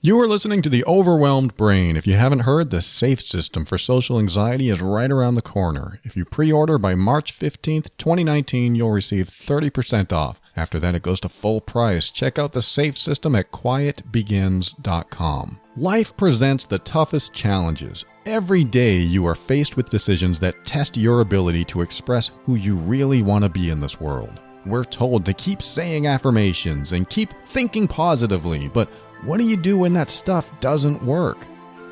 You are listening to The Overwhelmed Brain. If you haven't heard, the SAFE system for social anxiety is right around the corner. If you pre-order by March 15th, 2019, you'll receive 30% off. After that, it goes to full price. Check out the SAFE system at quietbegins.com. Life presents the toughest challenges. Every day you are faced with decisions that test your ability to express who you really want to be in this world. We're told to keep saying affirmations and keep thinking positively, but what do you do when that stuff doesn't work?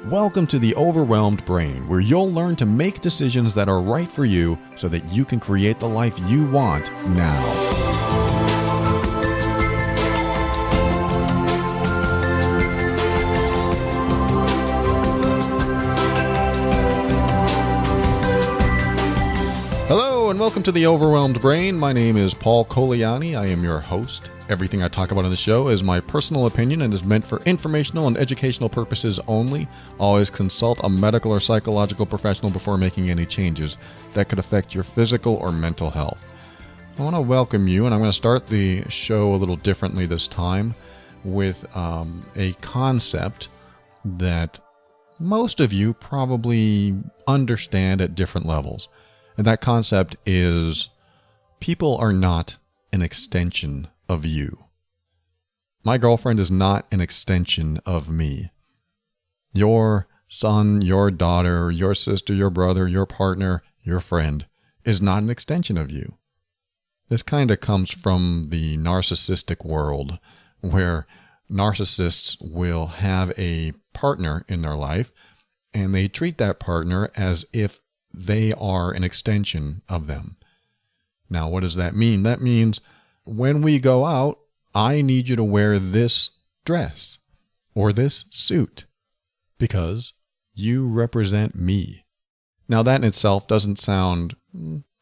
Welcome to The Overwhelmed Brain, where you'll learn to make decisions that are right for you so that you can create the life you want now. Hello and welcome to The Overwhelmed Brain. My name is Paul Coliani. I am your host. Everything I talk about on the show is my personal opinion and is meant for informational and educational purposes only. Always consult a medical or psychological professional before making any changes that could affect your physical or mental health. I want to welcome you, and I'm going to start the show a little differently this time with a concept that most of you probably understand at different levels. And that concept is people are not an extension of you. My girlfriend is not an extension of me. Your son, your daughter, your sister, your brother, your partner, your friend is not an extension of you. This kind of comes from the narcissistic world, where narcissists will have a partner in their life and they treat that partner as if they are an extension of them. Now, what does that mean? That means when we go out, I need you to wear this dress or this suit because you represent me. Now, that in itself doesn't sound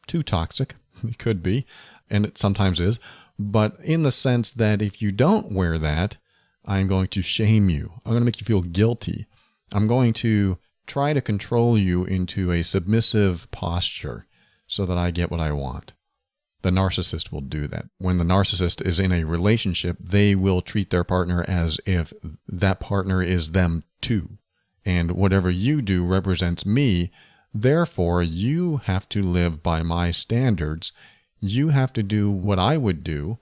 too toxic. It could be, and it sometimes is. But in the sense that if you don't wear that, I'm going to shame you. I'm going to make you feel guilty. I'm going to try to control you into a submissive posture so that I get what I want. The narcissist will do that. When the narcissist is in a relationship, they will treat their partner as if that partner is them too. And whatever you do represents me. Therefore, you have to live by my standards. You have to do what I would do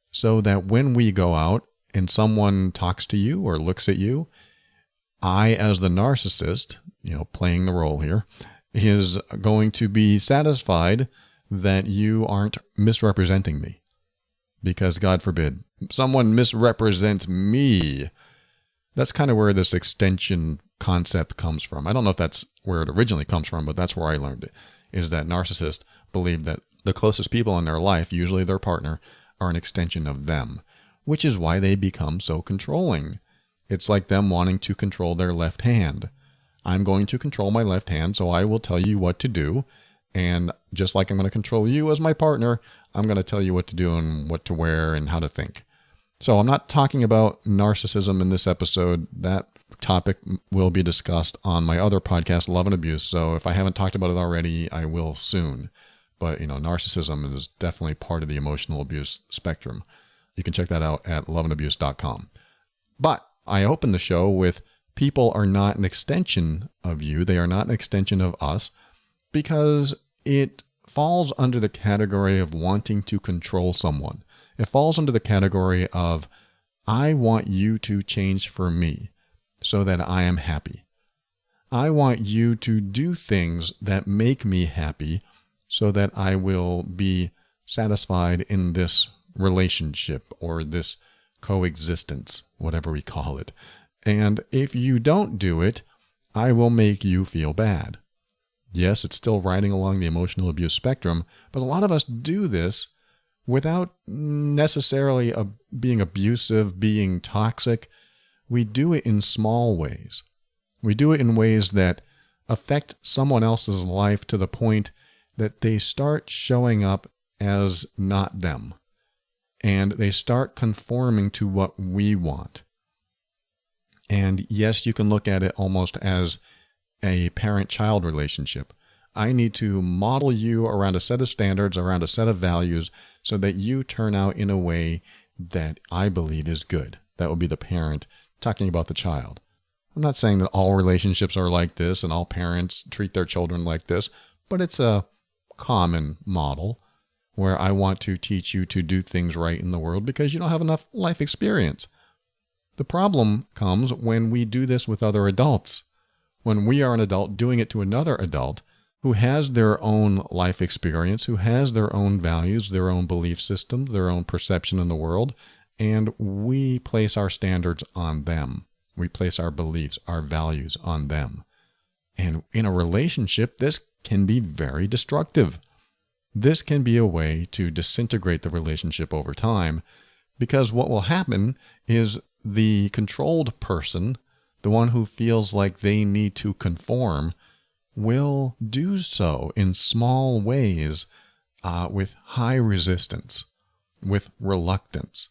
so that when we go out and someone talks to you or looks at you, I, as the narcissist, playing the role here, is going to be satisfied that you aren't misrepresenting me. Because, God forbid, someone misrepresents me. That's kind of where this extension concept comes from. I don't know if that's where it originally comes from, but that's where I learned it, is that narcissists believe that the closest people in their life, usually their partner, are an extension of them, which is why they become so controlling. It's like them wanting to control their left hand. I'm going to control my left hand, so I will tell you what to do. And just like I'm going to control you as my partner, I'm going to tell you what to do and what to wear and how to think. So I'm not talking about narcissism in this episode. That topic will be discussed on my other podcast, Love and Abuse. So if I haven't talked about it already, I will soon. But, narcissism is definitely part of the emotional abuse spectrum. You can check that out at loveandabuse.com. But I opened the show with people are not an extension of you. They are not an extension of us because it falls under the category of wanting to control someone. It falls under the category of, I want you to change for me so that I am happy. I want you to do things that make me happy so that I will be satisfied in this relationship or this coexistence, whatever we call it. And if you don't do it, I will make you feel bad. Yes, it's still riding along the emotional abuse spectrum, but a lot of us do this without necessarily being abusive, being toxic. We do it in small ways. We do it in ways that affect someone else's life to the point that they start showing up as not them. And they start conforming to what we want. And yes, you can look at it almost as a parent-child relationship. I need to model you around a set of standards, around a set of values, so that you turn out in a way that I believe is good. That would be the parent talking about the child. I'm not saying that all relationships are like this and all parents treat their children like this, but it's a common model where I want to teach you to do things right in the world because you don't have enough life experience. The problem comes when we do this with other adults. When we are an adult doing it to another adult who has their own life experience, who has their own values, their own belief systems, their own perception in the world, and we place our standards on them. We place our beliefs, our values on them. And in a relationship, this can be very destructive. This can be a way to disintegrate the relationship over time, because what will happen is the controlled person, the one who feels like they need to conform, will do so in small ways with high resistance, with reluctance.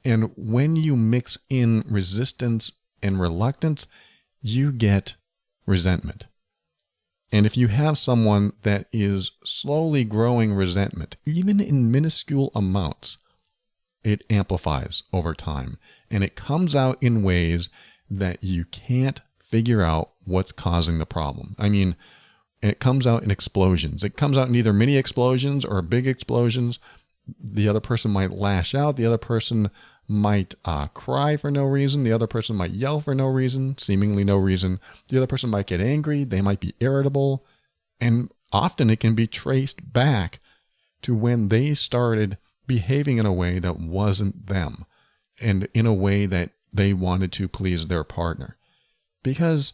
And when you mix in resistance and reluctance, you get resentment. And if you have someone that is slowly growing resentment, even in minuscule amounts, it amplifies over time. And it comes out in ways that you can't figure out what's causing the problem. I mean, it comes out in explosions. It comes out in either mini explosions or big explosions. The other person might lash out. The other person might cry for no reason. The other person might yell for no reason, seemingly no reason. The other person might get angry. They might be irritable. And often it can be traced back to when they started behaving in a way that wasn't them and in a way that they wanted to please their partner. Because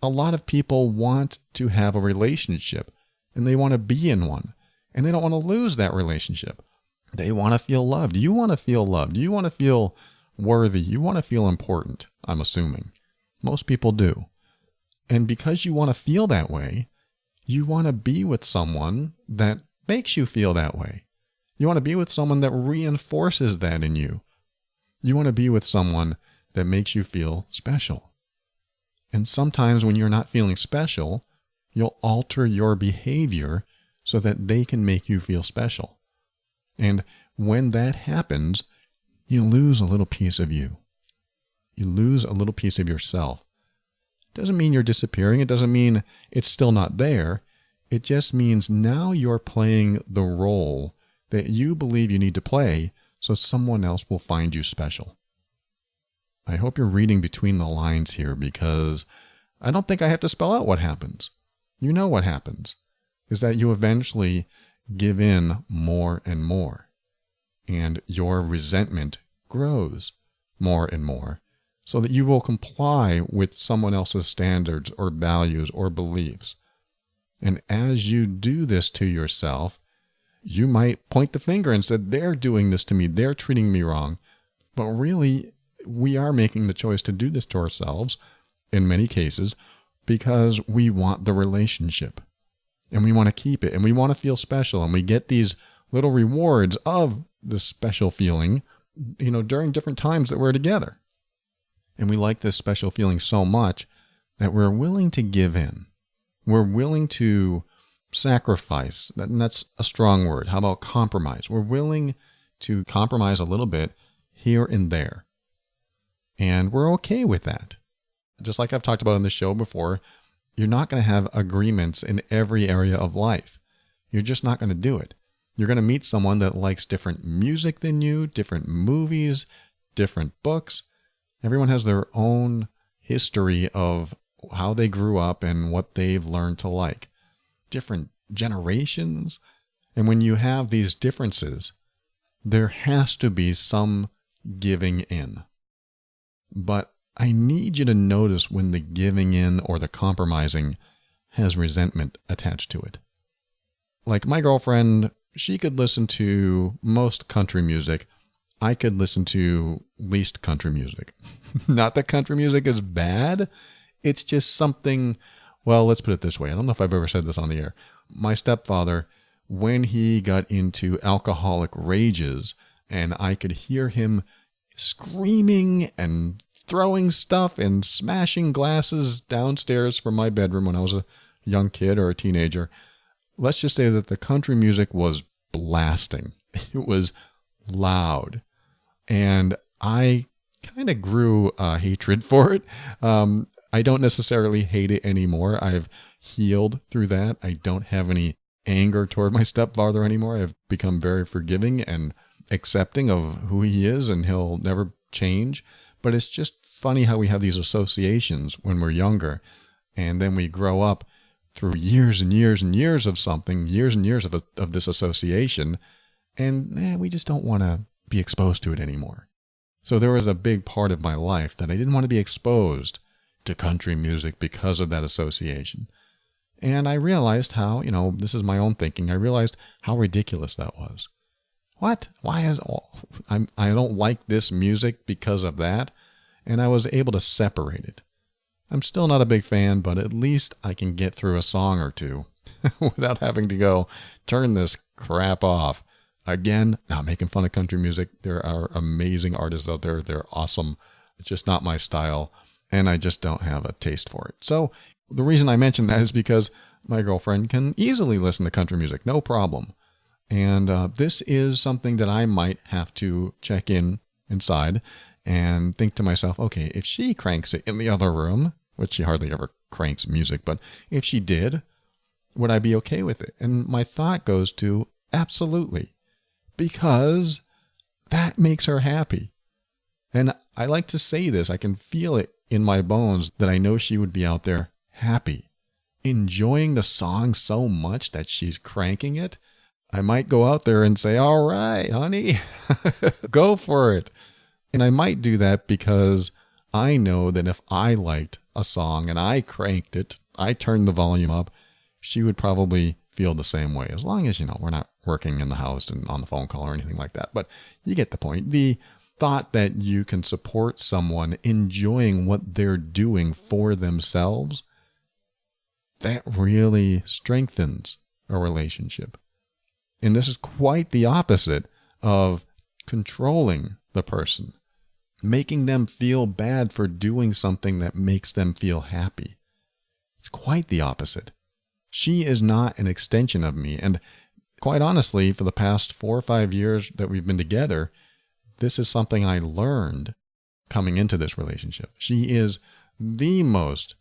a lot of people want to have a relationship and they want to be in one and they don't want to lose that relationship. They want to feel loved. You want to feel loved. You want to feel worthy. You want to feel important, I'm assuming. Most people do. And because you want to feel that way, you want to be with someone that makes you feel that way. You want to be with someone that reinforces that in you. You want to be with someone that makes you feel special. And sometimes when you're not feeling special, you'll alter your behavior so that they can make you feel special. And when that happens, you lose a little piece of you. You lose a little piece of yourself. It doesn't mean you're disappearing. It doesn't mean it's still not there. It just means now you're playing the role that you believe you need to play so someone else will find you special. I hope you're reading between the lines here because I don't think I have to spell out what happens. You know what happens is that you eventually give in more and more, and your resentment grows more and more so that you will comply with someone else's standards or values or beliefs. And as you do this to yourself, you might point the finger and say, they're doing this to me, they're treating me wrong. But really, we are making the choice to do this to ourselves in many cases because we want the relationship. And we want to keep it, and we want to feel special, and we get these little rewards of this special feeling, during different times that we're together. And we like this special feeling so much that we're willing to give in. We're willing to sacrifice, and that's a strong word. How about compromise? We're willing to compromise a little bit here and there. And we're okay with that. Just like I've talked about on the show before, you're not going to have agreements in every area of life. You're just not going to do it. You're going to meet someone that likes different music than you, different movies, different books. Everyone has their own history of how they grew up and what they've learned to like. Different generations. And when you have these differences, there has to be some giving in. But I need you to notice when the giving in or the compromising has resentment attached to it. Like my girlfriend, she could listen to most country music. I could listen to least country music. Not that country music is bad. It's just something, well, let's put it this way. I don't know if I've ever said this on the air. My stepfather, when he got into alcoholic rages, and I could hear him screaming and throwing stuff and smashing glasses downstairs from my bedroom when I was a young kid or a teenager. Let's just say that the country music was blasting. It was loud. And I kind of grew hatred for it. I don't necessarily hate it anymore. I've healed through that. I don't have any anger toward my stepfather anymore. I've become very forgiving and accepting of who he is, and he'll never change. But it's just funny how we have these associations when we're younger, and then we grow up through years and years and years of something, years and years of this association, and we just don't want to be exposed to it anymore. So there was a big part of my life that I didn't want to be exposed to country music because of that association. And I realized how, this is my own thinking, I realized how ridiculous that was. What? Why I don't like this music because of that? And I was able to separate it. I'm still not a big fan, but at least I can get through a song or two without having to go, turn this crap off. Again, not making fun of country music. There are amazing artists out there. They're awesome. It's just not my style, and I just don't have a taste for it. So the reason I mention that is because my girlfriend can easily listen to country music, no problem. And this is something that I might have to check inside and think to myself, okay, if she cranks it in the other room, which she hardly ever cranks music, but if she did, would I be okay with it? And my thought goes to absolutely, because that makes her happy. And I like to say this, I can feel it in my bones that I know she would be out there happy, enjoying the song so much that she's cranking it. I might go out there and say, all right, honey, go for it. And I might do that because I know that if I liked a song and I cranked it, I turned the volume up, she would probably feel the same way. As long as, we're not working in the house and on the phone call or anything like that. But you get the point. The thought that you can support someone enjoying what they're doing for themselves, that really strengthens a relationship. And this is quite the opposite of controlling the person, making them feel bad for doing something that makes them feel happy. It's quite the opposite. She is not an extension of me. And quite honestly, for the past 4 or 5 years that we've been together, this is something I learned coming into this relationship. She is the most,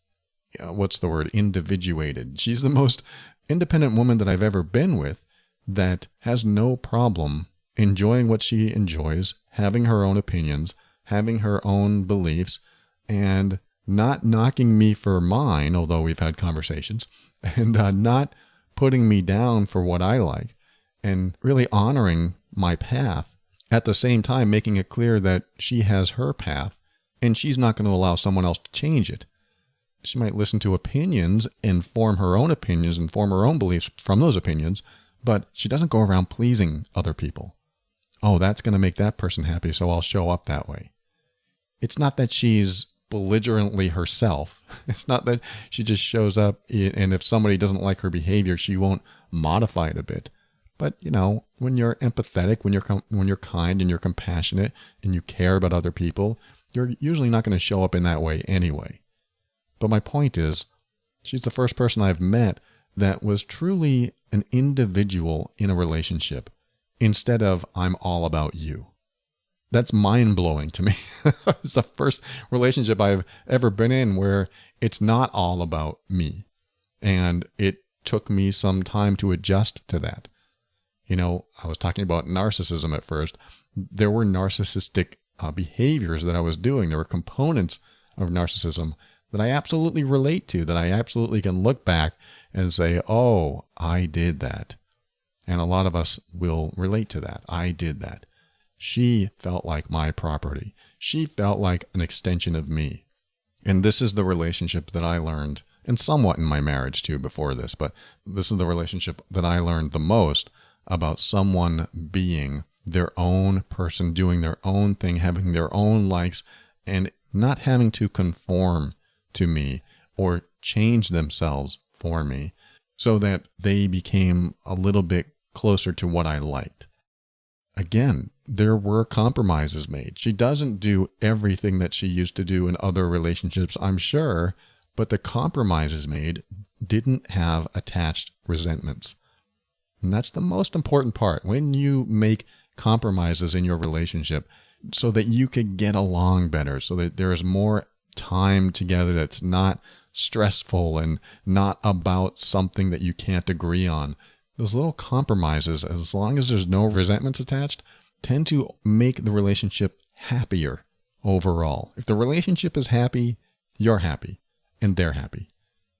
individuated. She's the most independent woman that I've ever been with, that has no problem enjoying what she enjoys, having her own opinions, having her own beliefs, and not knocking me for mine, although we've had conversations, and not putting me down for what I like, and really honoring my path, at the same time making it clear that she has her path, and she's not going to allow someone else to change it. She might listen to opinions and form her own opinions and form her own beliefs from those opinions, but she doesn't go around pleasing other people. Oh, that's going to make that person happy, so I'll show up that way. It's not that she's belligerently herself. It's not that she just shows up, and if somebody doesn't like her behavior, she won't modify it a bit. But, when you're empathetic, when you're kind and you're compassionate and you care about other people, you're usually not going to show up in that way anyway. But my point is, she's the first person I've met that was truly an individual in a relationship, instead of I'm all about you. That's mind-blowing to me. It's the first relationship I've ever been in where it's not all about me. And it took me some time to adjust to that. I was talking about narcissism at first. There were narcissistic behaviors that I was doing. There were components of narcissism that I absolutely relate to, that I absolutely can look back and say, oh, I did that. And a lot of us will relate to that. I did that. She felt like my property. She felt like an extension of me. And this is the relationship that I learned, and somewhat in my marriage too before this, but this is the relationship that I learned the most about someone being their own person, doing their own thing, having their own likes, and not having to conform to me or change themselves for me so that they became a little bit closer to what I liked. Again, there were compromises made. She doesn't do everything that she used to do in other relationships, I'm sure, but the compromises made didn't have attached resentments. And that's the most important part. When you make compromises in your relationship, so that you could get along better, so that there is more time together that's not stressful and not about something that you can't agree on. Those little compromises, as long as there's no resentments attached, tend to make the relationship happier overall. If the relationship is happy, you're happy and they're happy.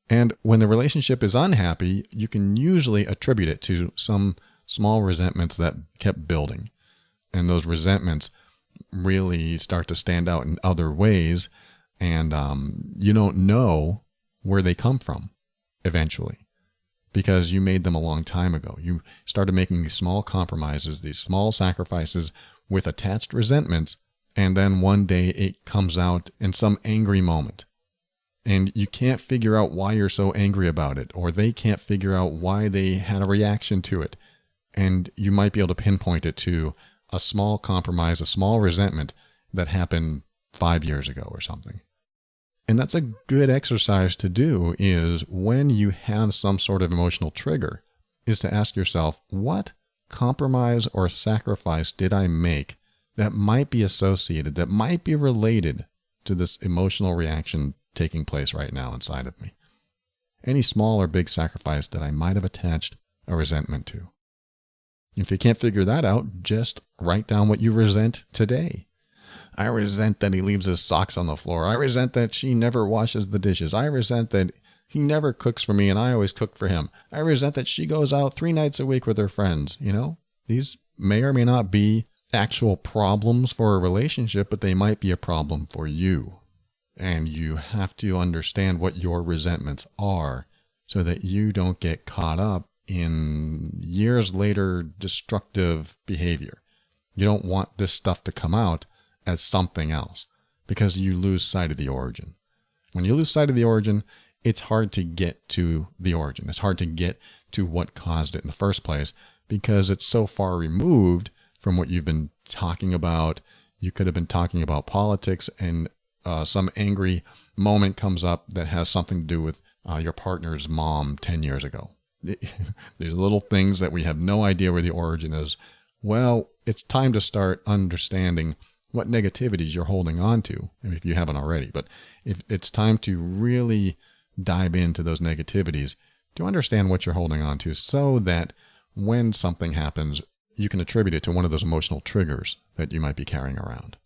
And when the relationship is unhappy, you can usually attribute it to some small resentments that kept building. And those resentments really start to stand out in other ways, and you don't know where they come from eventually, because you made them a long time ago. You started making these small compromises, these small sacrifices with attached resentments, and then one day it comes out in some angry moment. And you can't figure out why you're so angry about it, or they can't figure out why they had a reaction to it. And you might be able to pinpoint it to a small compromise, a small resentment that happened 5 years ago or something. And that's a good exercise to do, is when you have some sort of emotional trigger, is to ask yourself, what compromise or sacrifice did I make that might be associated, that might be related to this emotional reaction taking place right now inside of me? Any small or big sacrifice that I might have attached a resentment to. If you can't figure that out, just write down what you resent today. I resent that he leaves his socks on the floor. I resent that she never washes the dishes. I resent that he never cooks for me and I always cook for him. I resent that she goes out 3 nights a week with her friends. These may or may not be actual problems for a relationship, but they might be a problem for you. And you have to understand what your resentments are so that you don't get caught up in years later destructive behavior. You don't want this stuff to come out as something else, because you lose sight of the origin. When you lose sight of the origin, it's hard to get to the origin. It's hard to get to what caused it in the first place, because it's so far removed from what you've been talking about. You could have been talking about politics, and some angry moment comes up that has something to do with your partner's mom 10 years ago. These little things that we have no idea where the origin is. Well, it's time to start understanding what negativities you're holding on to, if you haven't already. But if it's time to really dive into those negativities to understand what you're holding on to, so that when something happens, you can attribute it to one of those emotional triggers that you might be carrying around.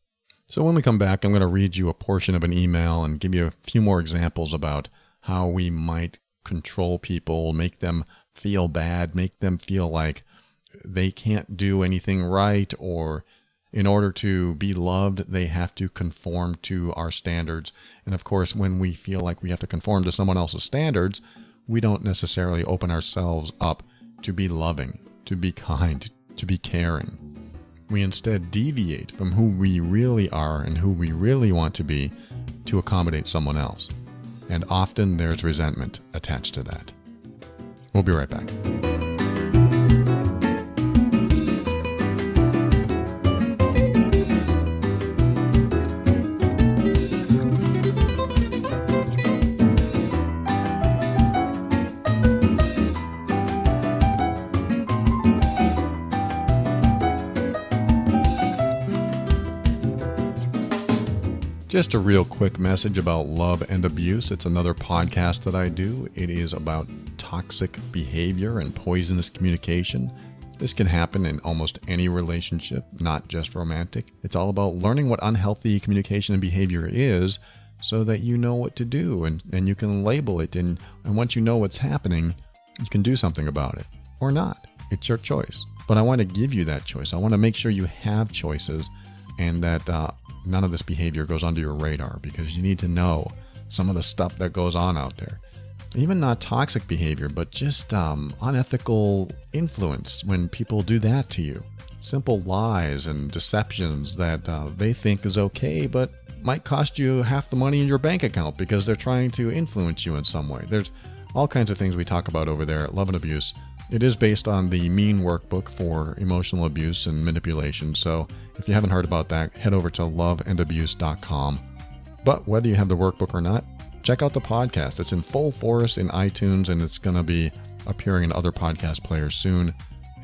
So when we come back, I'm going to read you a portion of an email and give you a few more examples about how we might control people, make them feel bad, make them feel like they can't do anything right, or in order to be loved, they have to conform to our standards. And of course, when we feel like we have to conform to someone else's standards, we don't necessarily open ourselves up to be loving, to be kind, to be caring. We instead deviate from who we really are and who we really want to be to accommodate someone else. And often there's resentment attached to that. We'll be right back. Just a real quick message about Love and Abuse. It's another podcast that I do. It is about toxic behavior and poisonous communication. This can happen in almost any relationship, not just romantic. It's all about learning what unhealthy communication and behavior is so that you know what to do and you can label it. And once you know what's happening, you can do something about it or not. It's your choice. But I want to give you that choice. I want to make sure you have choices and that none of this behavior goes under your radar, because you need to know some of the stuff that goes on out there. Even not toxic behavior, but just unethical influence when people do that to you. Simple lies and deceptions that they think is okay, but might cost you half the money in your bank account because they're trying to influence you in some way. There's all kinds of things we talk about over there at Love and Abuse. It is based on the MEAN workbook for emotional abuse and manipulation. So if you haven't heard about that, head over to loveandabuse.com. But whether you have the workbook or not, check out the podcast. It's in full force in iTunes, and it's going to be appearing in other podcast players soon.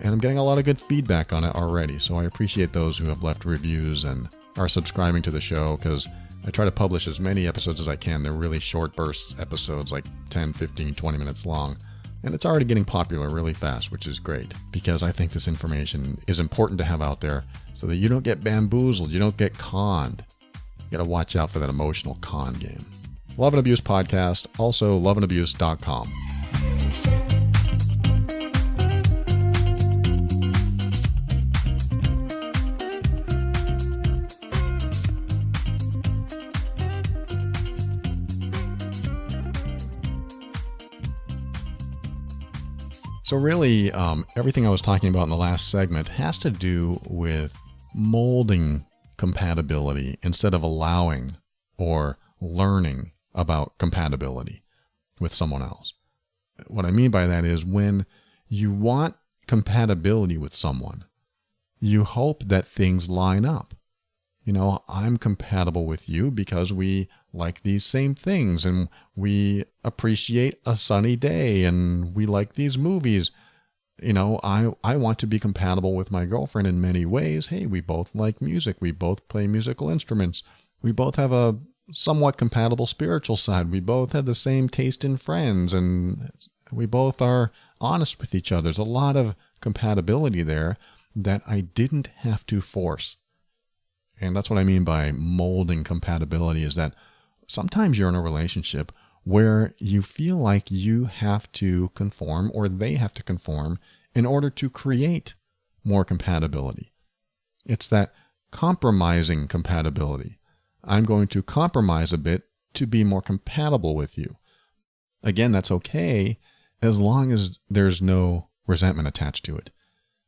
And I'm getting a lot of good feedback on it already. So I appreciate those who have left reviews and are subscribing to the show, because I try to publish as many episodes as I can. They're really short bursts episodes, like 10, 15, 20 minutes long. And it's already getting popular really fast, which is great, because I think this information is important to have out there so that you don't get bamboozled, you don't get conned. You got to watch out for that emotional con game. Love and Abuse Podcast, also loveandabuse.com. So really, everything I was talking about in the last segment has to do with molding compatibility instead of allowing or learning about compatibility with someone else. What I mean by that is, when you want compatibility with someone, you hope that things line up. You know, I'm compatible with you because we like these same things and we appreciate a sunny day and we like these movies. You know, I want to be compatible with my girlfriend in many ways. Hey, we both like music. We both play musical instruments. We both have a somewhat compatible spiritual side. We both have the same taste in friends, and we both are honest with each other. There's a lot of compatibility there that I didn't have to force. And that's what I mean by molding compatibility, is that sometimes you're in a relationship where you feel like you have to conform, or they have to conform, in order to create more compatibility. It's that compromising compatibility. I'm going to compromise a bit to be more compatible with you. Again, that's okay as long as there's no resentment attached to it.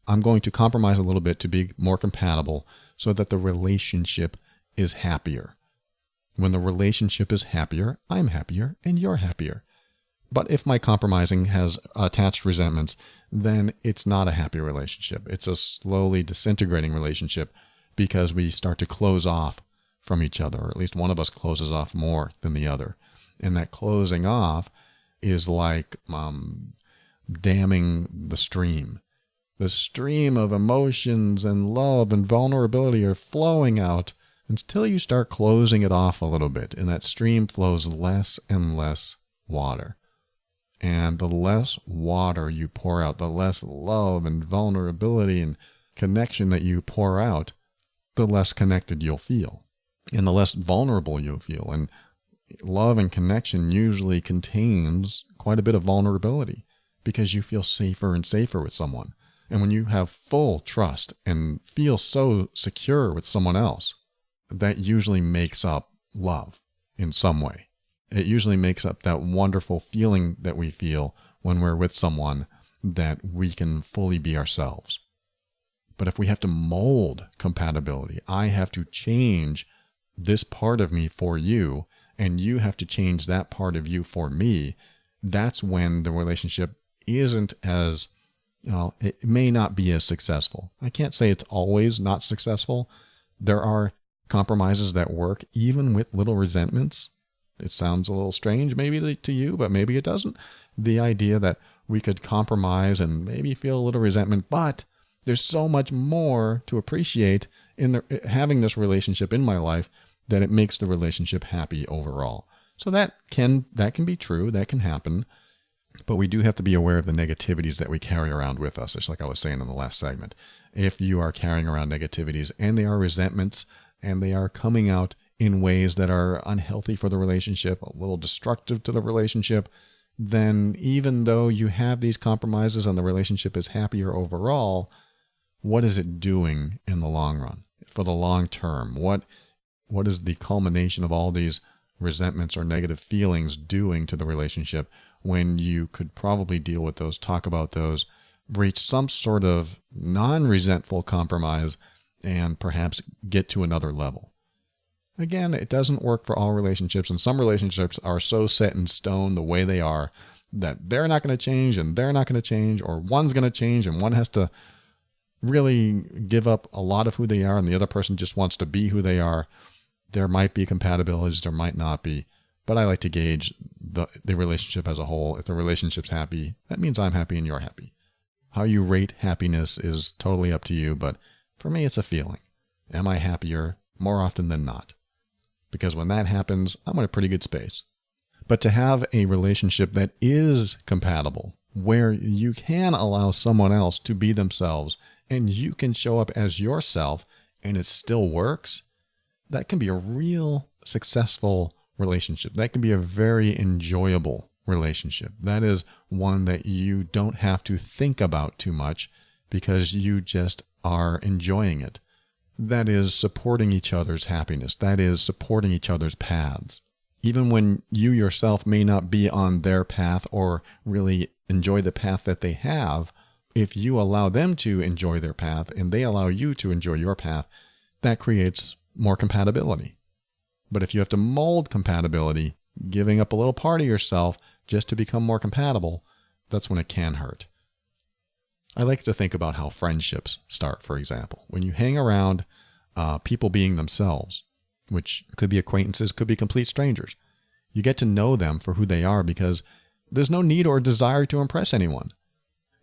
I'm going to compromise a little bit to be more compatible so that the relationship is happier. When the relationship is happier, I'm happier and you're happier. But if my compromising has attached resentments, then it's not a happy relationship. It's a slowly disintegrating relationship because we start to close off from each other, or at least one of us closes off more than the other. And that closing off is like damming the stream. The stream of emotions and love and vulnerability are flowing out until you start closing it off a little bit, and that stream flows less and less water. And the less water you pour out, the less love and vulnerability and connection that you pour out, the less connected you'll feel, and the less vulnerable you'll feel. And love and connection usually contains quite a bit of vulnerability because you feel safer and safer with someone. And when you have full trust and feel so secure with someone else, that usually makes up love in some way. It usually makes up that wonderful feeling that we feel when we're with someone, that we can fully be ourselves. But if we have to mold compatibility, I have to change this part of me for you, and you have to change that part of you for me, that's when the relationship isn't as, it may not be as successful. I can't say it's always not successful. There are compromises that work even with little resentments. It sounds a little strange maybe to you, but maybe it doesn't. The idea that we could compromise and maybe feel a little resentment, but there's so much more to appreciate in having this relationship in my life that it makes the relationship happy overall. So that can be true, that can happen, but we do have to be aware of the negativities that we carry around with us. It's like I was saying in the last segment. If you are carrying around negativities and they are resentments, and they are coming out in ways that are unhealthy for the relationship, a little destructive to the relationship, then even though you have these compromises and the relationship is happier overall, what is it doing in the long run, for the long term? What is the culmination of all these resentments or negative feelings doing to the relationship when you could probably deal with those, talk about those, reach some sort of non-resentful compromise, and perhaps get to another level? Again, it doesn't work for all relationships, and some relationships are so set in stone the way they are that they're not going to change and they're not going to change, or one's going to change and one has to really give up a lot of who they are and the other person just wants to be who they are. There might be compatibilities, there might not be, but I like to gauge the relationship as a whole. If the relationship's happy, that means I'm happy and you're happy. How you rate happiness is totally up to you, but for me, it's a feeling. Am I happier more often than not. Because when that happens, I'm in a pretty good space. But to have a relationship that is compatible, where you can allow someone else to be themselves and you can show up as yourself and it still works, that can be a real successful relationship. That can be a very enjoyable relationship. That is one that you don't have to think about too much because you just are enjoying it. That is supporting each other's happiness. That is supporting each other's paths. Even when you yourself may not be on their path or really enjoy the path that they have, if you allow them to enjoy their path and they allow you to enjoy your path, that creates more compatibility. But if you have to mold compatibility, giving up a little part of yourself just to become more compatible, that's when it can hurt. I like to think about how friendships start, for example. When you hang around people being themselves, which could be acquaintances, could be complete strangers, you get to know them for who they are because there's no need or desire to impress anyone.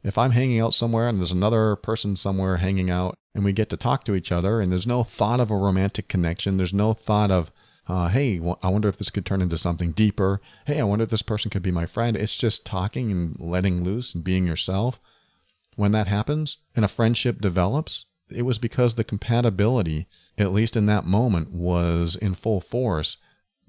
If I'm hanging out somewhere and there's another person somewhere hanging out and we get to talk to each other and there's no thought of a romantic connection, there's no thought of, hey, I wonder if this could turn into something deeper. Hey, I wonder if this person could be my friend. It's just talking and letting loose and being yourself. When that happens and a friendship develops, it was because the compatibility, at least in that moment, was in full force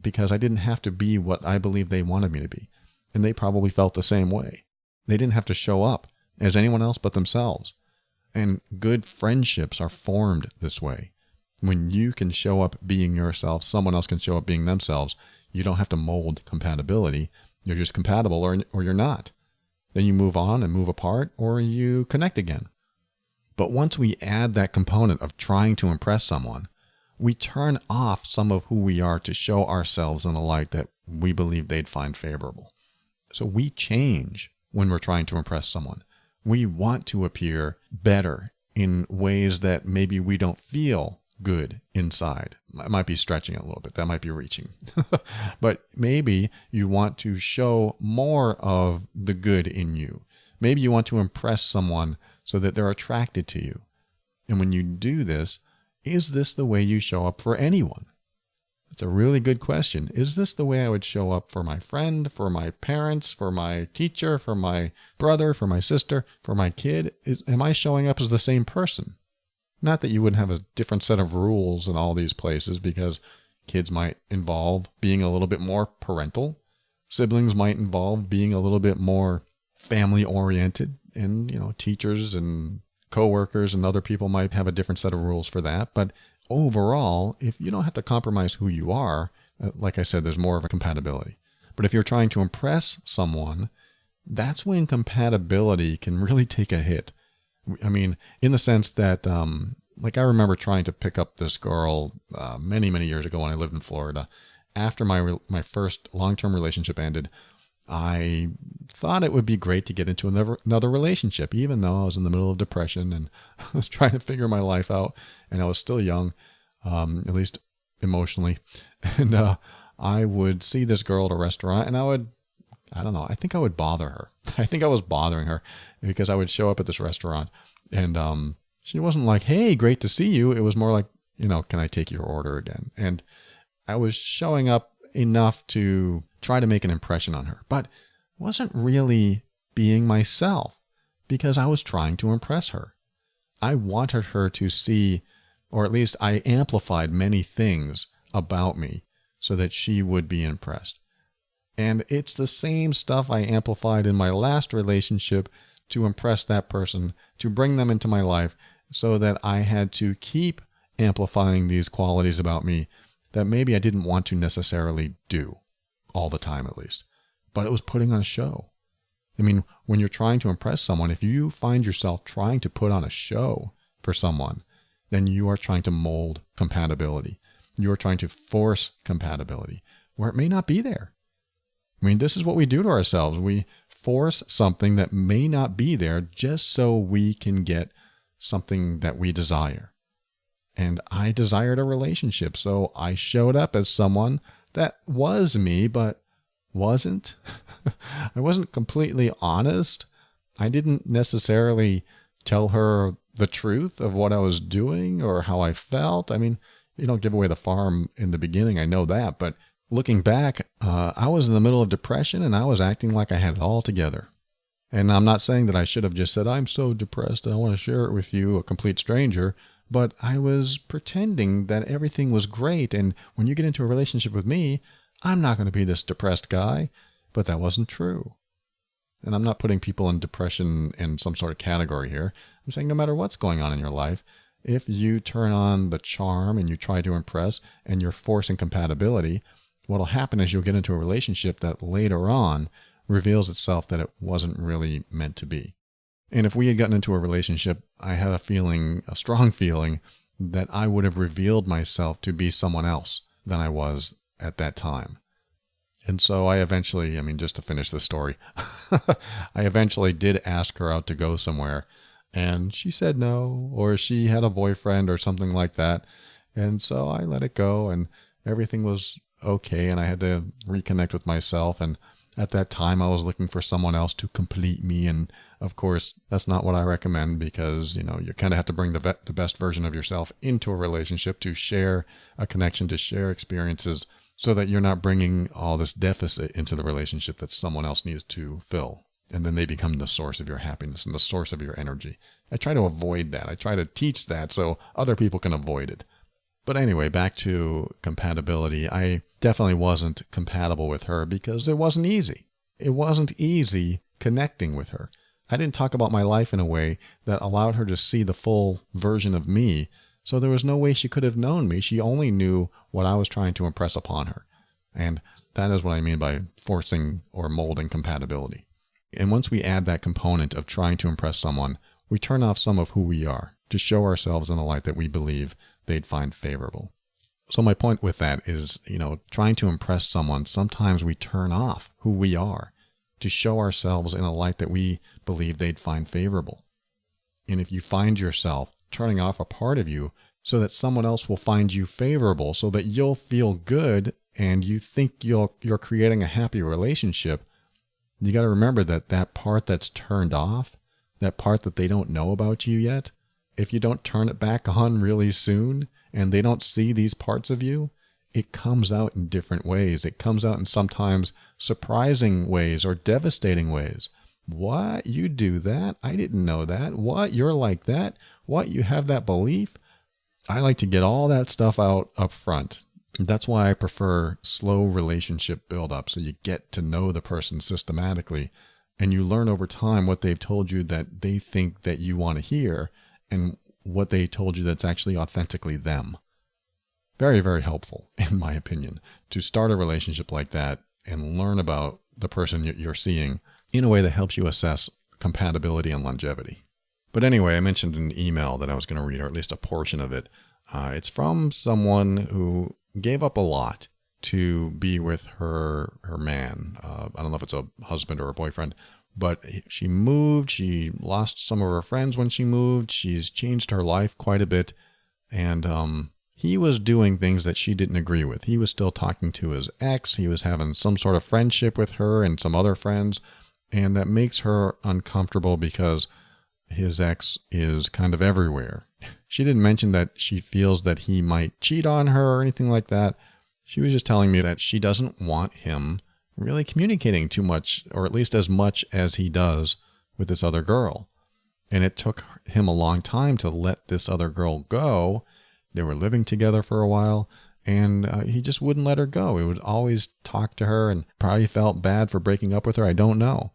because I didn't have to be what I believed they wanted me to be. And they probably felt the same way. They didn't have to show up as anyone else but themselves. And good friendships are formed this way. When you can show up being yourself, someone else can show up being themselves. You don't have to mold compatibility. You're just compatible or you're not. Then you move on and move apart or you connect again. But once we add that component of trying to impress someone, we turn off some of who we are to show ourselves in the light that we believe they'd find favorable. So we change when we're trying to impress someone. We want to appear better in ways that maybe we don't feel good inside. I might be stretching it a little bit. That might be reaching. But maybe you want to show more of the good in you. Maybe you want to impress someone so that they're attracted to you. And when you do this, is this the way you show up for anyone? It's a really good question. Is this the way I would show up for my friend, for my parents, for my teacher, for my brother, for my sister, for my kid? Am I showing up as the same person? Not that you wouldn't have a different set of rules in all these places because kids might involve being a little bit more parental. Siblings might involve being a little bit more family oriented, and teachers and coworkers and other people might have a different set of rules for that. But overall, if you don't have to compromise who you are, like I said, there's more of a compatibility. But if you're trying to impress someone, that's when compatibility can really take a hit. I mean, in the sense that, I remember trying to pick up this girl many, many years ago when I lived in Florida. After my first long-term relationship ended, I thought it would be great to get into another relationship, even though I was in the middle of depression and I was trying to figure my life out, and I was still young, at least emotionally. And I would see this girl at a restaurant, and I think I would bother her. I think I was bothering her because I would show up at this restaurant and she wasn't like, hey, great to see you. It was more like, can I take your order again? And I was showing up enough to try to make an impression on her, but wasn't really being myself because I was trying to impress her. I wanted her to see, or at least I amplified many things about me so that she would be impressed. And it's the same stuff I amplified in my last relationship to impress that person, to bring them into my life, so that I had to keep amplifying these qualities about me that maybe I didn't want to necessarily do all the time, at least. But it was putting on a show. I mean, when you're trying to impress someone, if you find yourself trying to put on a show for someone, then you are trying to mold compatibility. You are trying to force compatibility where it may not be there. I mean, this is what we do to ourselves. We force something that may not be there just so we can get something that we desire. And I desired a relationship, so I showed up as someone that was me, but wasn't. I wasn't completely honest. I didn't necessarily tell her the truth of what I was doing or how I felt. I mean, You don't give away the farm in the beginning, I know that, but looking back, I was in the middle of depression and I was acting like I had it all together. And I'm not saying that I should have just said, I'm so depressed and I want to share it with you, a complete stranger, but I was pretending that everything was great. And when you get into a relationship with me, I'm not going to be this depressed guy. But that wasn't true. And I'm not putting people in depression in some sort of category here. I'm saying no matter what's going on in your life, if you turn on the charm and you try to impress and you're forcing compatibility, what'll happen is you'll get into a relationship that later on reveals itself that it wasn't really meant to be. And if we had gotten into a relationship, I have a feeling, a strong feeling, that I would have revealed myself to be someone else than I was at that time. And so I eventually, just to finish the story, I eventually did ask her out to go somewhere. And she said no, or she had a boyfriend or something like that. And so I let it go and everything was okay. And I had to reconnect with myself. And at that time, I was looking for someone else to complete me. And of course, that's not what I recommend because, you kind of have to bring the best version of yourself into a relationship to share a connection, to share experiences so that you're not bringing all this deficit into the relationship that someone else needs to fill. And then they become the source of your happiness and the source of your energy. I try to avoid that. I try to teach that so other people can avoid it. But anyway, back to compatibility. I definitely wasn't compatible with her because it wasn't easy. It wasn't easy connecting with her. I didn't talk about my life in a way that allowed her to see the full version of me. So there was no way she could have known me. She only knew what I was trying to impress upon her. And that is what I mean by forcing or molding compatibility. And once we add that component of trying to impress someone, we turn off some of who we are to show ourselves in a light that we believe they'd find favorable. So my point with that is, trying to impress someone, sometimes we turn off who we are to show ourselves in a light that we believe they'd find favorable. And if you find yourself turning off a part of you so that someone else will find you favorable, so that you'll feel good and you think you're creating a happy relationship, you got to remember that part that's turned off, that part that they don't know about you yet, if you don't turn it back on really soon and they don't see these parts of you, it comes out in different ways. It comes out in sometimes surprising ways or devastating ways. What? You do that? I didn't know that. What? You're like that? What? You have that belief? I like to get all that stuff out up front. That's why I prefer slow relationship buildup. So you get to know the person systematically and you learn over time what they've told you that they think that you want to hear and what they told you that's actually authentically them. Very, very helpful, in my opinion, to start a relationship like that and learn about the person you're seeing in a way that helps you assess compatibility and longevity. But anyway, I mentioned an email that I was going to read, or at least a portion of it. It's from someone who gave up a lot to be with her man. I don't know if it's a husband or a boyfriend, but she moved. She lost some of her friends when she moved. She's changed her life quite a bit. And he was doing things that she didn't agree with. He was still talking to his ex. He was having some sort of friendship with her and some other friends. And that makes her uncomfortable because his ex is kind of everywhere. She didn't mention that she feels that he might cheat on her or anything like that. She was just telling me that she doesn't want him really communicating too much, or at least as much as he does with this other girl. And it took him a long time to let this other girl go. They were living together for a while, and he just wouldn't let her go. He would always talk to her and probably felt bad for breaking up with her. I don't know.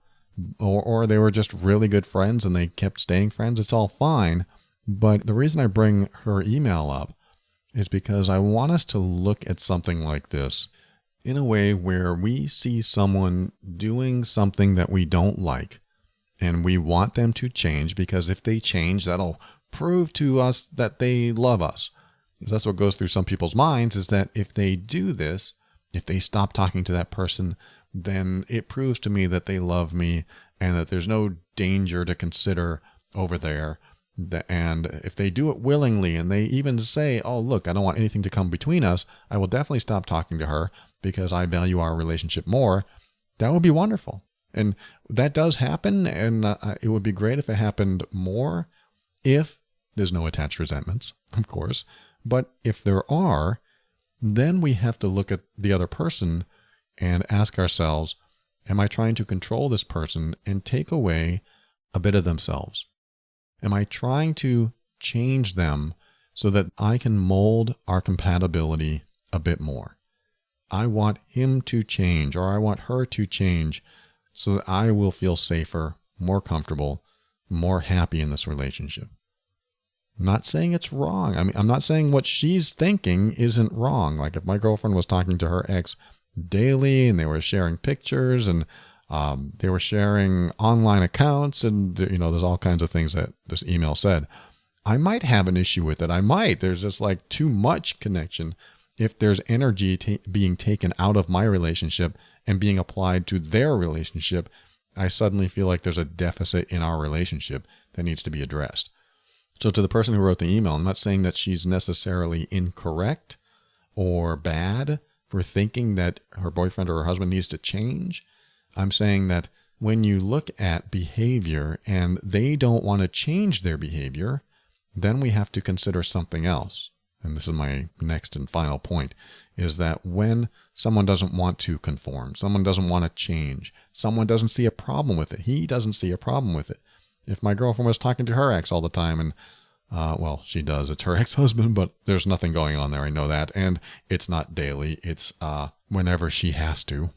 Or they were just really good friends and they kept staying friends. It's all fine. But the reason I bring her email up is because I want us to look at something like this in a way where we see someone doing something that we don't like and we want them to change, because if they change, that'll prove to us that they love us. Because that's what goes through some people's minds, is that if they do this, if they stop talking to that person, then it proves to me that they love me and that there's no danger to consider over there. And if they do it willingly and they even say, oh, look, I don't want anything to come between us, I will definitely stop talking to her because I value our relationship more, that would be wonderful. And that does happen, and it would be great if it happened more, if there's no attached resentments, of course. But if there are, then we have to look at the other person and ask ourselves, am I trying to control this person and take away a bit of themselves? Am I trying to change them so that I can mold our compatibility a bit more? I want him to change, or I want her to change so that I will feel safer, more comfortable, more happy in this relationship. I'm not saying it's wrong. I'm not saying what she's thinking isn't wrong. Like if my girlfriend was talking to her ex daily and they were sharing pictures and they were sharing online accounts and, there's all kinds of things that this email said, I might have an issue with it. There's just like too much connection. If there's energy being taken out of my relationship and being applied to their relationship, I suddenly feel like there's a deficit in our relationship that needs to be addressed. So to the person who wrote the email, I'm not saying that she's necessarily incorrect or bad for thinking that her boyfriend or her husband needs to change. I'm saying that when you look at behavior and they don't want to change their behavior, then we have to consider something else. And this is my next and final point, is that when someone doesn't want to conform, someone doesn't want to change, someone doesn't see a problem with it, he doesn't see a problem with it. If my girlfriend was talking to her ex all the time and, well, she does, it's her ex-husband, but there's nothing going on there, I know that. And it's not daily, it's whenever she has to.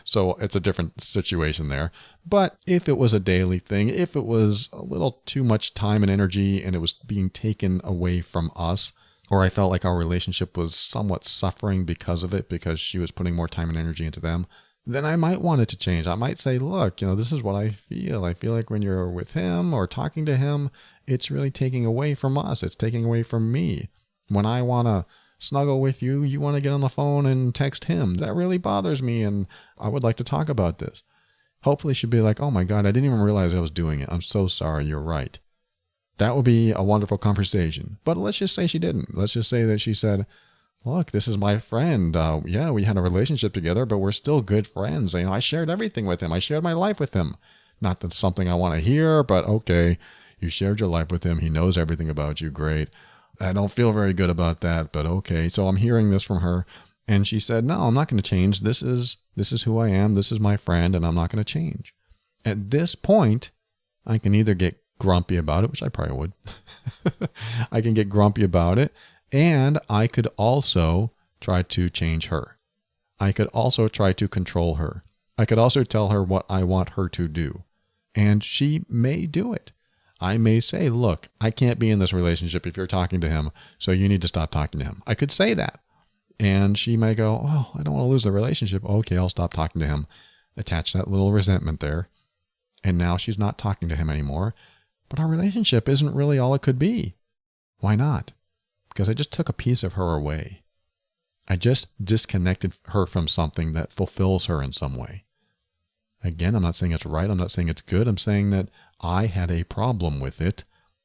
So it's a different situation there. But if it was a daily thing, if it was a little too much time and energy and it was being taken away from us, or I felt like our relationship was somewhat suffering because of it, because she was putting more time and energy into them, then I might want it to change. I might say, look, this is what I feel. I feel like when you're with him or talking to him, it's really taking away from us. It's taking away from me. When I want to snuggle with you, you want to get on the phone and text him. That really bothers me, and I would like to talk about this. Hopefully she'd be like, oh my God, I didn't even realize I was doing it. I'm so sorry. You're right. That would be a wonderful conversation. But let's just say she didn't. Let's just say that she said, look, this is my friend. Yeah, we had a relationship together, but we're still good friends. I shared everything with him. I shared my life with him. Not that it's something I want to hear, but okay, you shared your life with him. He knows everything about you. Great. I don't feel very good about that, but okay. So I'm hearing this from her. And she said, no, I'm not going to change. This is who I am. This is my friend, and I'm not going to change. At this point, I can either get grumpy about it, which I probably would. I can get grumpy about it. And I could also try to change her. I could also try to control her. I could also tell her what I want her to do. And she may do it. I may say, look, I can't be in this relationship if you're talking to him, so you need to stop talking to him. I could say that. And she may go, oh, I don't want to lose the relationship. Okay, I'll stop talking to him. Attach that little resentment there. And now she's not talking to him anymore. But our relationship isn't really all it could be. Why not? Because I just took a piece of her away. I just disconnected her from something that fulfills her in some way. Again, I'm not saying it's right. I'm not saying it's good. I'm saying that I had a problem with it.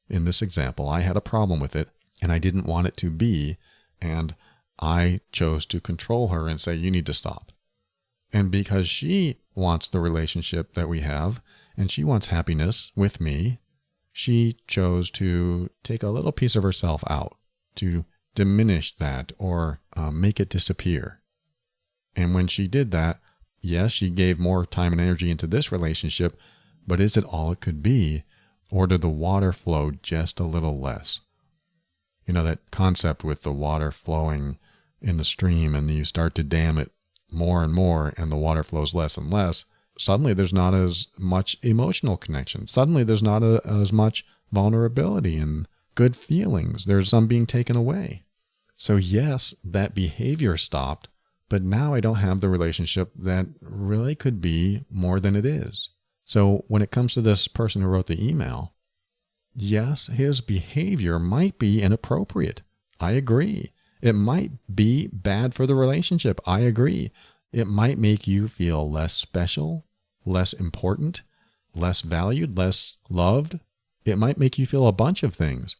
In this example, I had a problem with it, and I didn't want it to be, and I chose to control her and say, you need to stop. And because she wants the relationship that we have, and she wants happiness with me, she chose to take a little piece of herself out, to diminish that or make it disappear. And when she did that, yes, she gave more time and energy into this relationship, but is it all it could be? Or did the water flow just a little less? That concept with the water flowing in the stream and you start to dam it more and more and the water flows less and less. Suddenly there's not as much emotional connection. Suddenly there's not as much vulnerability and good feelings. There's some being taken away. So yes, that behavior stopped, but now I don't have the relationship that really could be more than it is. So when it comes to this person who wrote the email, yes, his behavior might be inappropriate. I agree. It might be bad for the relationship. I agree. It might make you feel less special, less important, less valued, less loved. It might make you feel a bunch of things.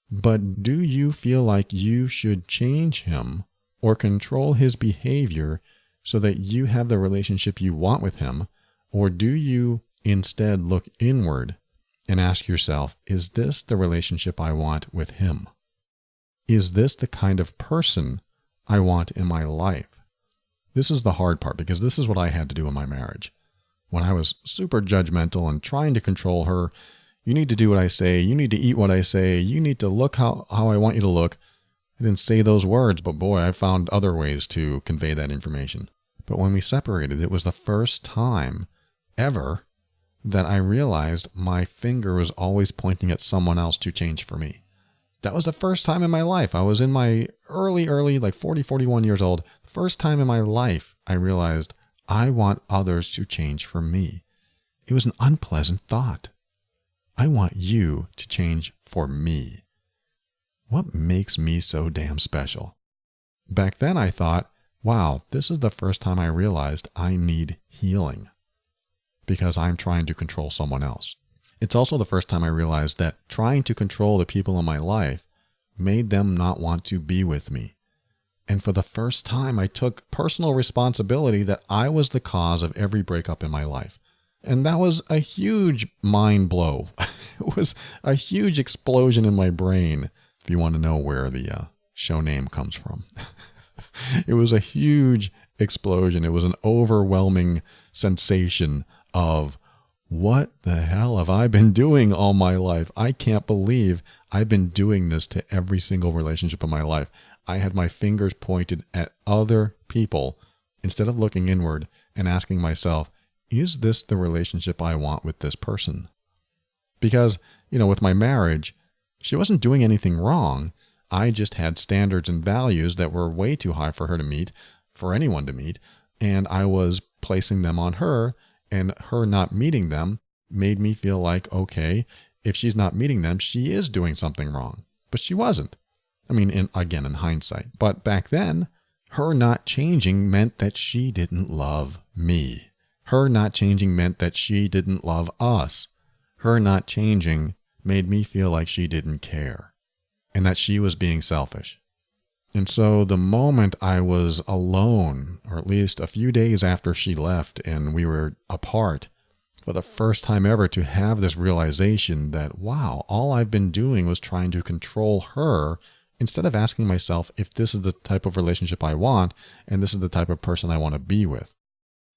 But do you feel like you should change him or control his behavior so that you have the relationship you want with him? Or do you instead look inward and ask yourself, is this the relationship I want with him? is this the kind of person I want in my life? This is the hard part, because this is what I had to do in my marriage. When I was super judgmental and trying to control her, you need to do what I say, you need to eat what I say, you need to look how I want you to look. I didn't say those words, but boy, I found other ways to convey that information. But when we separated, it was the first time ever that I realized my finger was always pointing at someone else to change for me. That was the first time in my life. I was in my early, like 40, 41 years old. First time in my life, I realized I want others to change for me. It was an unpleasant thought. I want you to change for me. What makes me so damn special? Back then I thought, wow, this is the first time I realized I need healing because I'm trying to control someone else. It's also the first time I realized that trying to control the people in my life made them not want to be with me. And for the first time, I took personal responsibility that I was the cause of every breakup in my life. And that was a huge mind blow. It was a huge explosion in my brain, if you want to know where the show name comes from. It was a huge explosion. It was an overwhelming sensation of, what the hell have I been doing all my life? I can't believe I've been doing this to every single relationship in my life. I had my fingers pointed at other people instead of looking inward and asking myself, is this the relationship I want with this person? Because, with my marriage, she wasn't doing anything wrong. I just had standards and values that were way too high for her to meet, for anyone to meet, and I was placing them on her, and her not meeting them made me feel like, okay, if she's not meeting them, she is doing something wrong. But she wasn't. I mean, in hindsight. But back then, her not changing meant that she didn't love me. Her not changing meant that she didn't love us. Her not changing made me feel like she didn't care and that she was being selfish. And so the moment I was alone, or at least a few days after she left and we were apart, for the first time ever to have this realization that, wow, all I've been doing was trying to control her instead of asking myself if this is the type of relationship I want and this is the type of person I want to be with.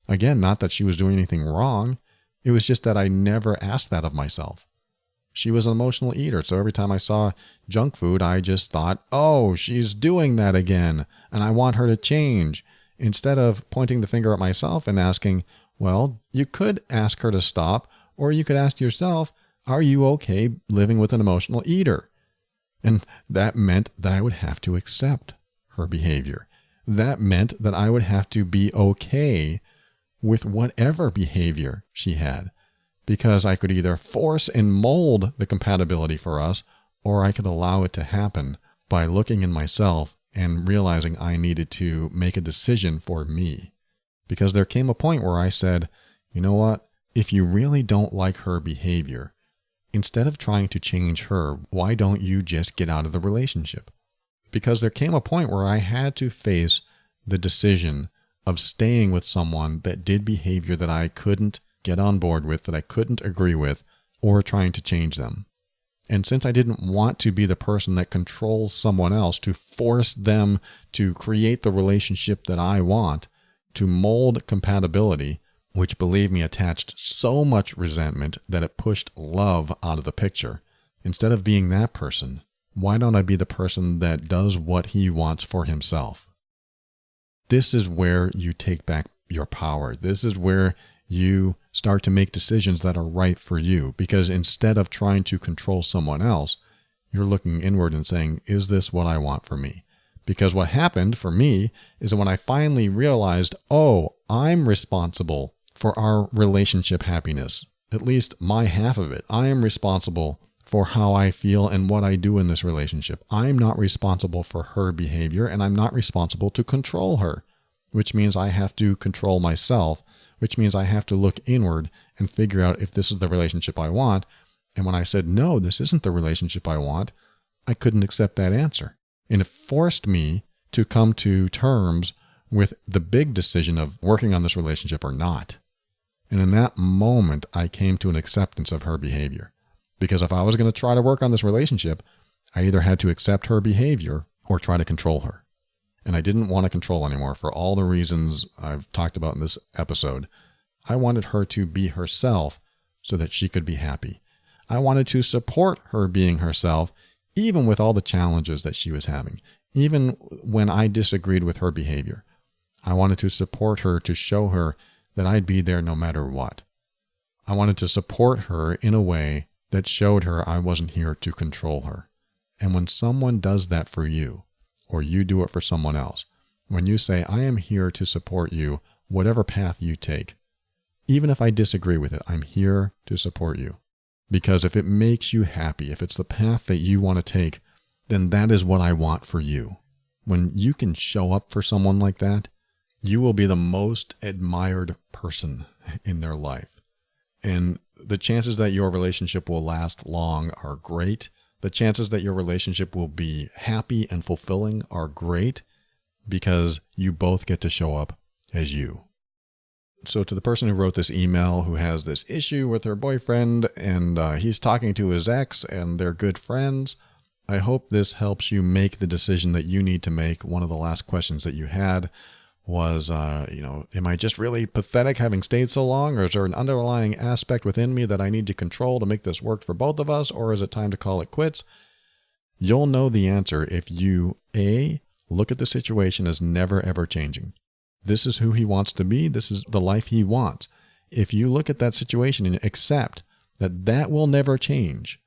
Again, not that she was doing anything wrong. It was just that I never asked that of myself. She was an emotional eater, so every time I saw junk food, I just thought, oh, she's doing that again, and I want her to change. Instead of pointing the finger at myself and asking, well, you could ask her to stop, or you could ask yourself, are you okay living with an emotional eater? And that meant that I would have to accept her behavior. That meant that I would have to be okay with whatever behavior she had, because I could either force and mold the compatibility for us, or I could allow it to happen by looking in myself and realizing I needed to make a decision for me. Because there came a point where I said, you know what? If you really don't like her behavior, instead of trying to change her, why don't you just get out of the relationship? Because there came a point where I had to face the decision of staying with someone that did behavior that I couldn't get on board with, that I couldn't agree with, or trying to change them. And since I didn't want to be the person that controls someone else to force them to create the relationship that I want, to mold compatibility, which, believe me, attached so much resentment that it pushed love out of the picture. Instead of being that person, why don't I be the person that does what he wants for himself? This is where you take back your power. This is where you start to make decisions that are right for you, because instead of trying to control someone else, you're looking inward and saying, is this what I want for me? Because what happened for me is that when I finally realized, oh, I'm responsible for our relationship happiness, at least my half of it. I am responsible for how I feel and what I do in this relationship. I'm not responsible for her behavior, and I'm not responsible to control her, which means I have to control myself, which means I have to look inward and figure out if this is the relationship I want. And when I said, no, this isn't the relationship I want, I couldn't accept that answer. And it forced me to come to terms with the big decision of working on this relationship or not. And in that moment, I came to an acceptance of her behavior. Because if I was going to try to work on this relationship, I either had to accept her behavior or try to control her. And I didn't want to control anymore for all the reasons I've talked about in this episode. I wanted her to be herself so that she could be happy. I wanted to support her being herself, even with all the challenges that she was having, even when I disagreed with her behavior. I wanted to support her to show her that I'd be there no matter what. I wanted to support her in a way that showed her I wasn't here to control her. And when someone does that for you, or you do it for someone else, when you say, I am here to support you, whatever path you take, even if I disagree with it, I'm here to support you. Because if it makes you happy, if it's the path that you want to take, then that is what I want for you. When you can show up for someone like that, you will be the most admired person in their life. And the chances that your relationship will last long are great. The chances that your relationship will be happy and fulfilling are great because you both get to show up as you. So to the person who wrote this email who has this issue with her boyfriend and he's talking to his ex and they're good friends, I hope this helps you make the decision that you need to make. One of the last questions that you had was, am I just really pathetic having stayed so long, or is there an underlying aspect within me that I need to control to make this work for both of us, or is it time to call it quits? You'll know the answer if you, A, look at the situation as never ever changing. This is who he wants to be. This is the life he wants. If you look at that situation and accept that that will never change,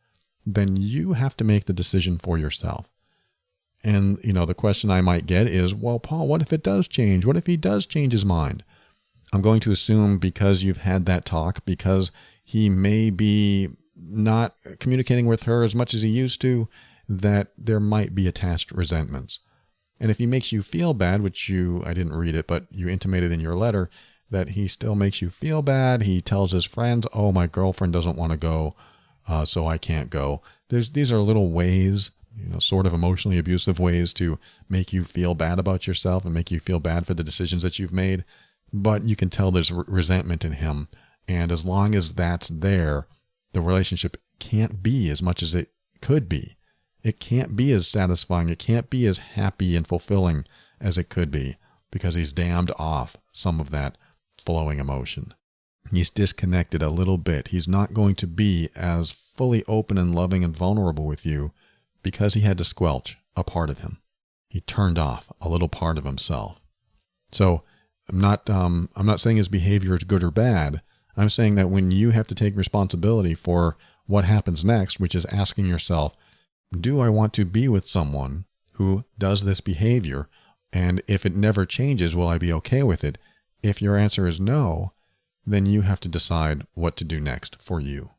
then you have to make the decision for yourself. And, the question I might get is, well, Paul, what if it does change? What if he does change his mind? I'm going to assume because you've had that talk, because he may be not communicating with her as much as he used to, that there might be attached resentments. And if he makes you feel bad, which I didn't read it, but you intimated in your letter that he still makes you feel bad. He tells his friends, oh, my girlfriend doesn't want to go, so I can't go. These are little ways, sort of emotionally abusive ways to make you feel bad about yourself and make you feel bad for the decisions that you've made. But you can tell there's resentment in him. And as long as that's there, the relationship can't be as much as it could be. It can't be as satisfying. It can't be as happy and fulfilling as it could be because he's dammed off some of that flowing emotion. He's disconnected a little bit. He's not going to be as fully open and loving and vulnerable with you because he had to squelch a part of him. He turned off a little part of himself. So I'm not saying his behavior is good or bad. I'm saying that when you have to take responsibility for what happens next, which is asking yourself, do I want to be with someone who does this behavior? And if it never changes, will I be okay with it? If your answer is no, then you have to decide what to do next for you.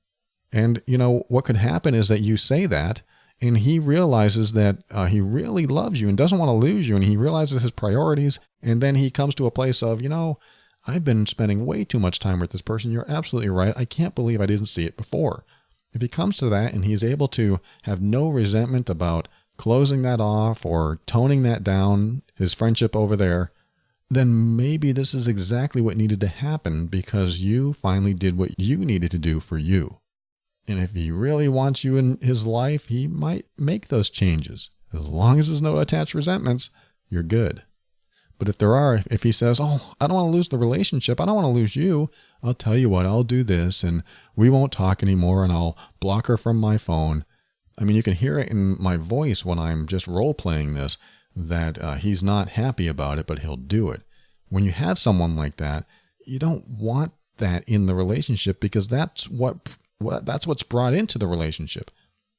And, what could happen is that you say that, and he realizes that he really loves you and doesn't want to lose you, and he realizes his priorities, and then he comes to a place of, I've been spending way too much time with this person. You're absolutely right. I can't believe I didn't see it before. If he comes to that and he's able to have no resentment about closing that off or toning that down, his friendship over there, then maybe this is exactly what needed to happen because you finally did what you needed to do for you. And if he really wants you in his life, he might make those changes. As long as there's no attached resentments, you're good. But if there are, if he says, oh, I don't want to lose the relationship, I don't want to lose you, I'll tell you what, I'll do this, and we won't talk anymore, and I'll block her from my phone. I mean, you can hear it in my voice when I'm just role-playing this, that he's not happy about it, but he'll do it. When you have someone like that, you don't want that in the relationship because that's what's brought into the relationship.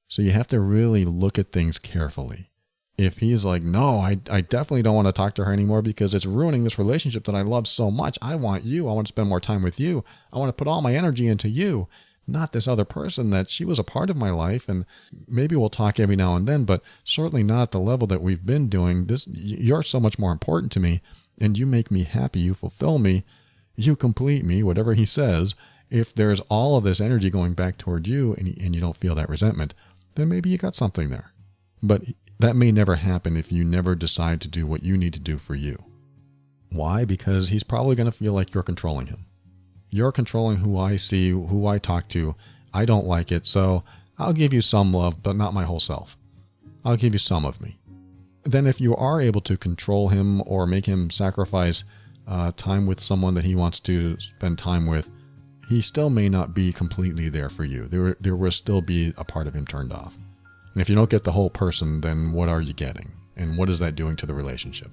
So you have to really look at things carefully. If he's like, no, I definitely don't want to talk to her anymore because it's ruining this relationship that I love so much. I want you. I want to spend more time with you. I want to put all my energy into you, not this other person that she was a part of my life. And maybe we'll talk every now and then, but certainly not at the level that we've been doing. You're so much more important to me and you make me happy. You fulfill me. You complete me, whatever he says. If there's all of this energy going back toward you and you don't feel that resentment, then maybe you got something there. But that may never happen if you never decide to do what you need to do for you. Why? Because he's probably going to feel like you're controlling him. You're controlling who I see, who I talk to. I don't like it, so I'll give you some love, but not my whole self. I'll give you some of me. Then if you are able to control him or make him sacrifice time with someone that he wants to spend time with, he still may not be completely there for you. There will still be a part of him turned off. And if you don't get the whole person, then what are you getting? And what is that doing to the relationship?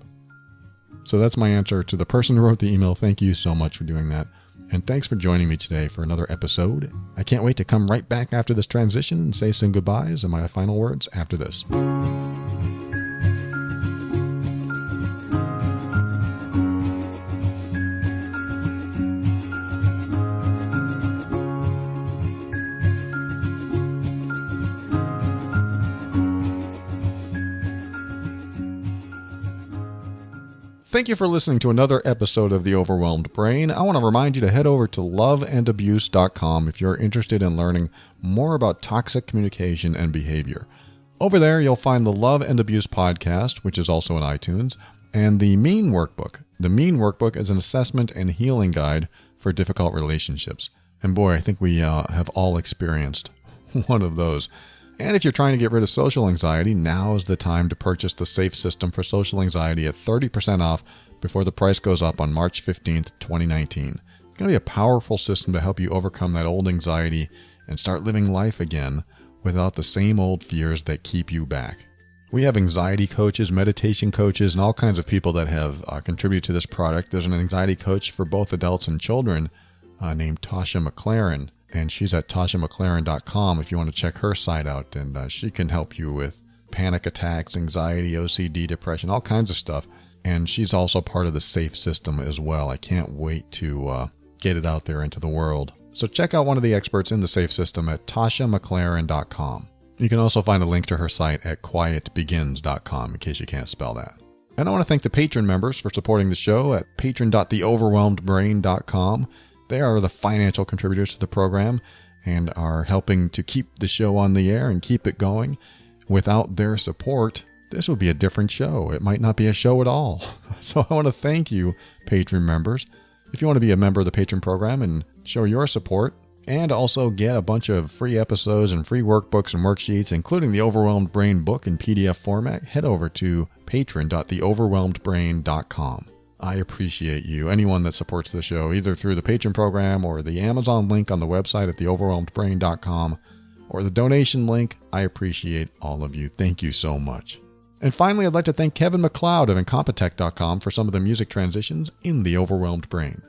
So that's my answer to the person who wrote the email. Thank you so much for doing that. And thanks for joining me today for another episode. I can't wait to come right back after this transition and say some goodbyes and my final words after this. Thank you for listening to another episode of The Overwhelmed Brain. I want to remind you to head over to loveandabuse.com if you're interested in learning more about toxic communication and behavior. Over there, you'll find the Love and Abuse podcast, which is also in iTunes, and the Mean Workbook. The Mean Workbook is an assessment and healing guide for difficult relationships. And boy, I think we have all experienced one of those. And if you're trying to get rid of social anxiety, now is the time to purchase the Safe System for Social Anxiety at 30% off before the price goes up on March 15th, 2019. It's going to be a powerful system to help you overcome that old anxiety and start living life again without the same old fears that keep you back. We have anxiety coaches, meditation coaches, and all kinds of people that have contributed to this product. There's an anxiety coach for both adults and children named Tasha McLaren. And she's at tashamclaren.com if you want to check her site out. And she can help you with panic attacks, anxiety, OCD, depression, all kinds of stuff. And she's also part of the Safe System as well. I can't wait to get it out there into the world. So check out one of the experts in the Safe System at tashamclaren.com. You can also find a link to her site at quietbegins.com in case you can't spell that. And I want to thank the Patreon members for supporting the show at patron.theoverwhelmedbrain.com. They are the financial contributors to the program and are helping to keep the show on the air and keep it going. Without their support, this would be a different show. It might not be a show at all. So I want to thank you, Patreon members. If you want to be a member of the Patreon program and show your support, and also get a bunch of free episodes and free workbooks and worksheets, including the Overwhelmed Brain book in PDF format, head over to patron.theoverwhelmedbrain.com. I appreciate you. Anyone that supports the show, either through the Patreon program or the Amazon link on the website at theoverwhelmedbrain.com or the donation link, I appreciate all of you. Thank you so much. And finally, I'd like to thank Kevin MacLeod of Incompetech.com for some of the music transitions in The Overwhelmed Brain.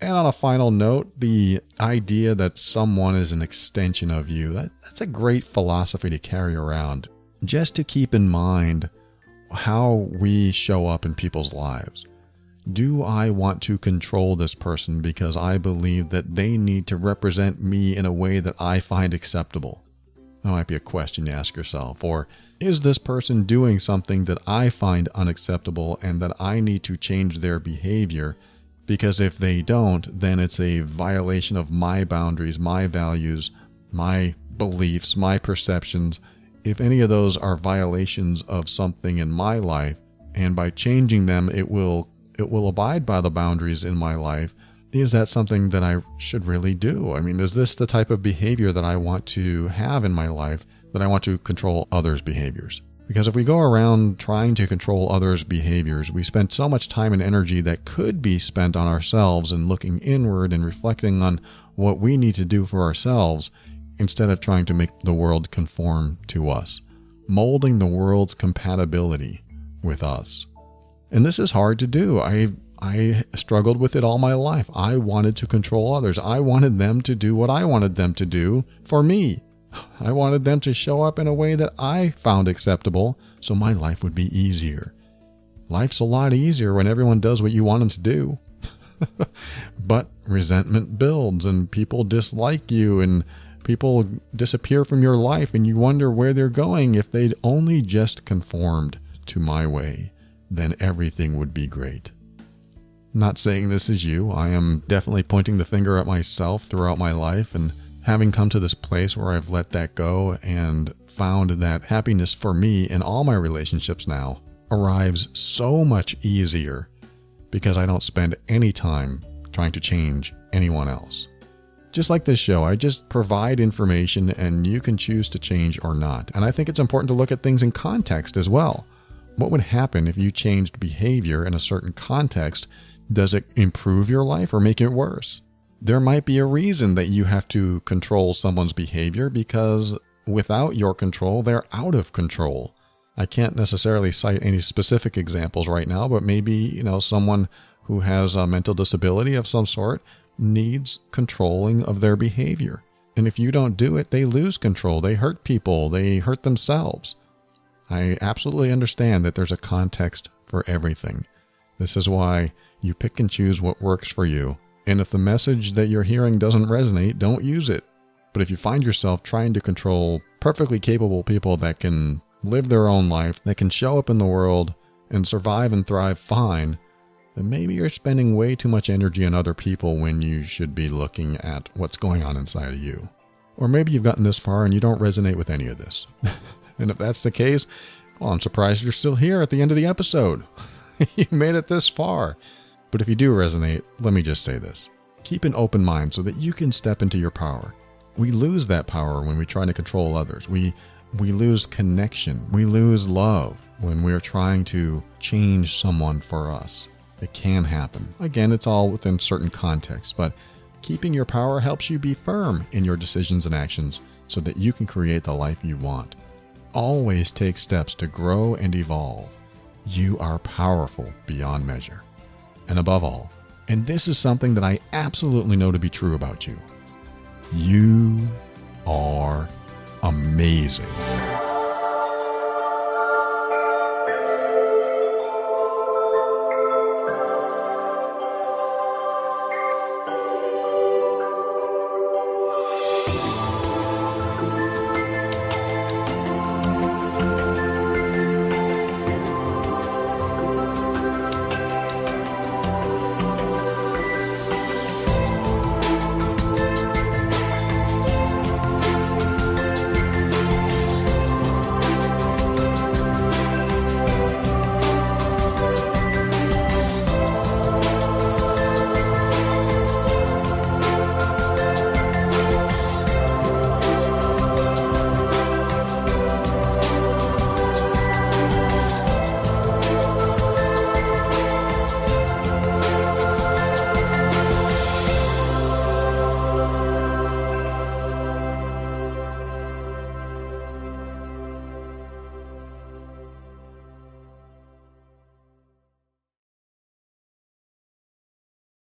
And on a final note, the idea that someone is an extension of you, that's a great philosophy to carry around, just to keep in mind how we show up in people's lives. Do I want to control this person because I believe that they need to represent me in a way that I find acceptable? That might be a question to ask yourself. Or is this person doing something that I find unacceptable and that I need to change their behavior? Because if they don't, then it's a violation of my boundaries, my values, my beliefs, my perceptions. If any of those are violations of something in my life, and by changing them, it will abide by the boundaries in my life, is that something that I should really do? I mean, is this the type of behavior that I want to have in my life, that I want to control others' behaviors? Because if we go around trying to control others' behaviors, we spend so much time and energy that could be spent on ourselves and looking inward and reflecting on what we need to do for ourselves instead of trying to make the world conform to us, molding the world's compatibility with us. And this is hard to do. I struggled with it all my life. I wanted to control others. I wanted them to do what I wanted them to do for me. I wanted them to show up in a way that I found acceptable so my life would be easier. Life's a lot easier when everyone does what you want them to do. But resentment builds and people dislike you and people disappear from your life and you wonder where they're going. If they'd only just conformed to my way, then everything would be great. Not saying this is you. I am definitely pointing the finger at myself throughout my life, and having come to this place where I've let that go and found that happiness for me in all my relationships now arrives so much easier because I don't spend any time trying to change anyone else. Just like this show, I just provide information and you can choose to change or not. And I think it's important to look at things in context as well. What would happen if you changed behavior in a certain context? Does it improve your life or make it worse? There might be a reason that you have to control someone's behavior because without your control, they're out of control. I can't necessarily cite any specific examples right now, but maybe, someone who has a mental disability of some sort needs controlling of their behavior. And if you don't do it, they lose control. They hurt people. They hurt themselves. I absolutely understand that there's a context for everything. This is why you pick and choose what works for you. And if the message that you're hearing doesn't resonate, don't use it. But if you find yourself trying to control perfectly capable people that can live their own life, that can show up in the world and survive and thrive fine, then maybe you're spending way too much energy on other people when you should be looking at what's going on inside of you. Or maybe you've gotten this far and you don't resonate with any of this. And if that's the case, well, I'm surprised you're still here at the end of the episode. You made it this far. But if you do resonate, let me just say this. Keep an open mind so that you can step into your power. We lose that power when we try to control others. We lose connection. We lose love when we're trying to change someone for us. It can happen. Again, it's all within certain contexts, but keeping your power helps you be firm in your decisions and actions so that you can create the life you want. Always take steps to grow and evolve. You are powerful beyond measure. And above all, and this is something that I absolutely know to be true about you, you are amazing.